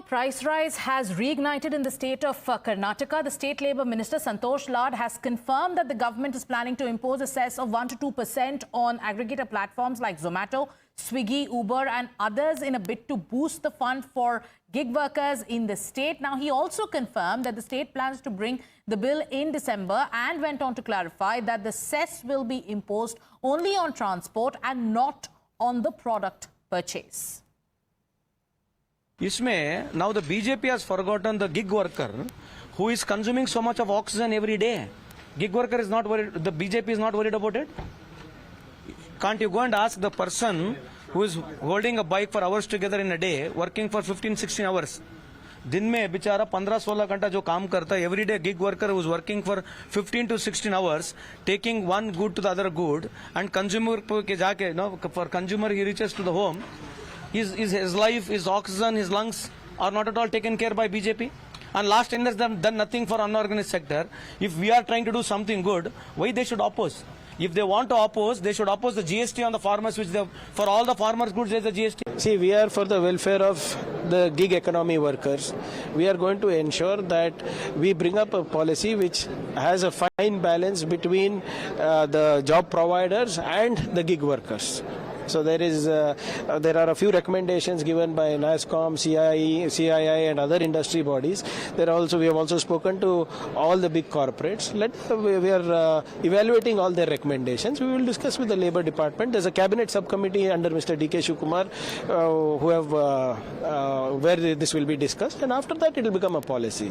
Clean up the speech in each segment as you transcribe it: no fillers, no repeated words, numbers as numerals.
price rise has reignited in the state of Karnataka. The state Labour Minister Santosh Lad has confirmed that the government is planning to impose a cess of 1 to 2% on aggregator platforms like Zomato, Swiggy, Uber and others in a bid to boost the fund for gig workers in the state. Now, he also confirmed that the state plans to bring the bill in December and went on to clarify that the cess will be imposed only on transport and not on the product purchase. Now the BJP has forgotten the gig worker who is consuming so much of oxygen every day. Gig worker is not worried, the BJP is not worried about it. Can't you go and ask the person who is holding a bike for hours together in a day, working for 15-16 hours? दिन में बेचारा 15-16 घंटा जो काम करता है, every day gig worker who is working for 15 to 16 hours, taking one good to the other good, and consumer के जाके, for consumer he reaches to the home. His life, his oxygen, his lungs are not at all taken care by BJP. And last 10 years they have done nothing for unorganized sector. If we are trying to do something good, why they should oppose? If they want to oppose, they should oppose the GST on the farmers, which for all the farmers' goods there is a GST. See, we are for the welfare of the gig economy workers. We are going to ensure that we bring up a policy which has a fine balance between the job providers and the gig workers. So there are a few recommendations given by NASSCOM, CII and other industry bodies. We have also spoken to all the big corporates. We are evaluating all their recommendations. We will discuss with the Labour Department. There's a cabinet subcommittee under Mr. D.K. Shivkumar where this will be discussed, and after that it will become a policy.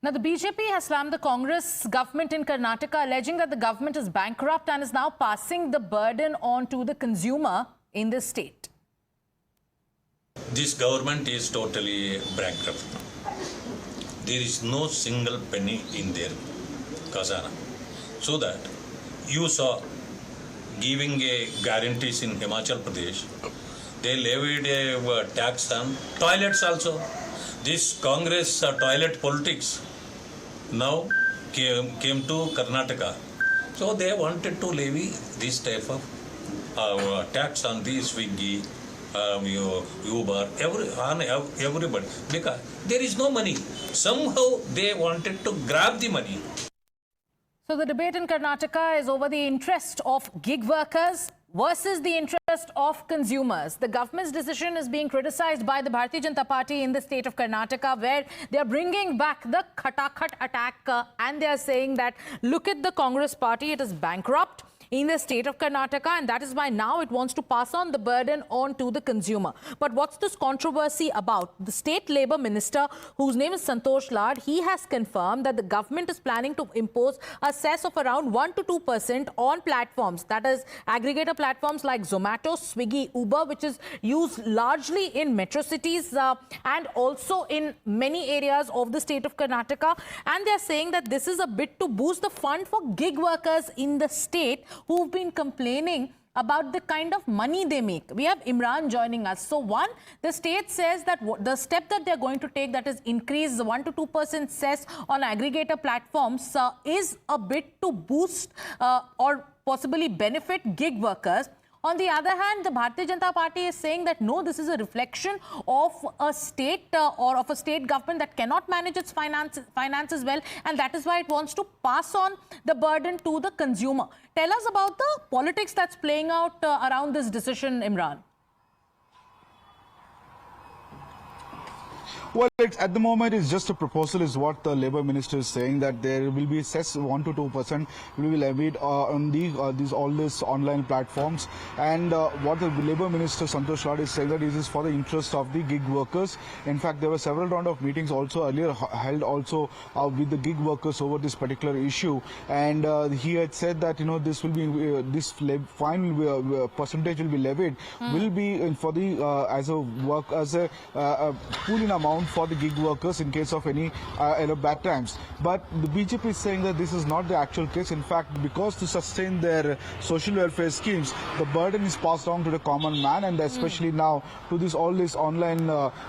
Now, the BJP has slammed the Congress government in Karnataka, alleging that the government is bankrupt and is now passing the burden on to the consumer in the state. This government is totally bankrupt. There is no single penny in their khazana. So that you saw giving a guarantees in Himachal Pradesh, they levied a tax on toilets also. This Congress toilet politics now came to Karnataka. So they wanted to levy this type of tax on the Swiggy, Uber, everybody. Because there is no money. Somehow they wanted to grab the money. So the debate in Karnataka is over the interest of gig workers versus the interest of consumers. The government's decision is being criticized by the Bharatiya Janata Party in the state of Karnataka, where they are bringing back the Khatakhat attack and they are saying that, look at the Congress party, it is bankrupt in the state of Karnataka, and that is why now it wants to pass on the burden on to the consumer. But what's this controversy about? The state Labour Minister, whose name is Santosh Lad, he has confirmed that the government is planning to impose a cess of around 1 to 2% on platforms, that is aggregator platforms like Zomato, Swiggy, Uber, which is used largely in metro cities and also in many areas of the state of Karnataka. And they're saying that this is a bit to boost the fund for gig workers in the state who've been complaining about the kind of money they make. We have Imran joining us. So one, the state says that the step that they're going to take, that is increase the 1 to 2% cess on aggregator platforms, is a bit to boost or possibly benefit gig workers. On the other hand, the Bharatiya Janata Party is saying that no, this is a reflection of a state or of a state government that cannot manage its finances well, and that is why it wants to pass on the burden to the consumer. Tell us about the politics that's playing out around this decision, Imran. Well, at the moment, it's just a proposal, is what the Labour Minister is saying, that there will be cess 1 to 2% will be levied on all these online platforms. And what the Labour Minister Santosh Lad is saying, that this is for the interest of the gig workers. In fact, there were several rounds of meetings also earlier held also with the gig workers over this particular issue. And he had said that this will be this fine percentage will be levied will be for the as a pooling amount for the gig workers in case of any bad times. But the BJP is saying that this is not the actual case. In fact, because to sustain their social welfare schemes, the burden is passed on to the common man, and especially now to all these online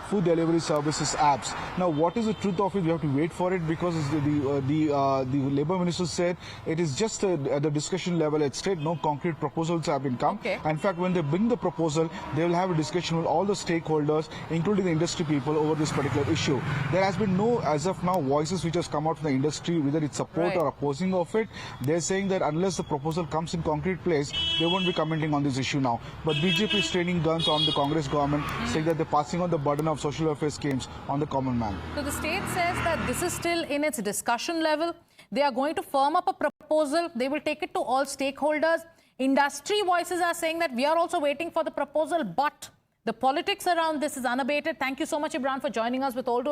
food delivery services apps. Now, what is the truth of it? We have to wait for it, because the Labour Minister said it is just at the discussion level at state. No concrete proposals have been come. Okay. In fact, when they bring the proposal, they will have a discussion with all the stakeholders, including the industry people, over this particular issue. There has been no, as of now, voices which has come out from the industry, whether it's support Right. or opposing of it. They're saying that unless the proposal comes in concrete place, they won't be commenting on this issue now. But BJP is training guns on the Congress government, saying that they're passing on the burden of social welfare schemes on the common man. So the state says that this is still in its discussion level. They are going to firm up a proposal. They will take it to all stakeholders. Industry voices are saying that we are also waiting for the proposal, but the politics around this is unabated. Thank you so much, Imran, for joining us with all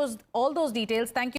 those details. Thank you.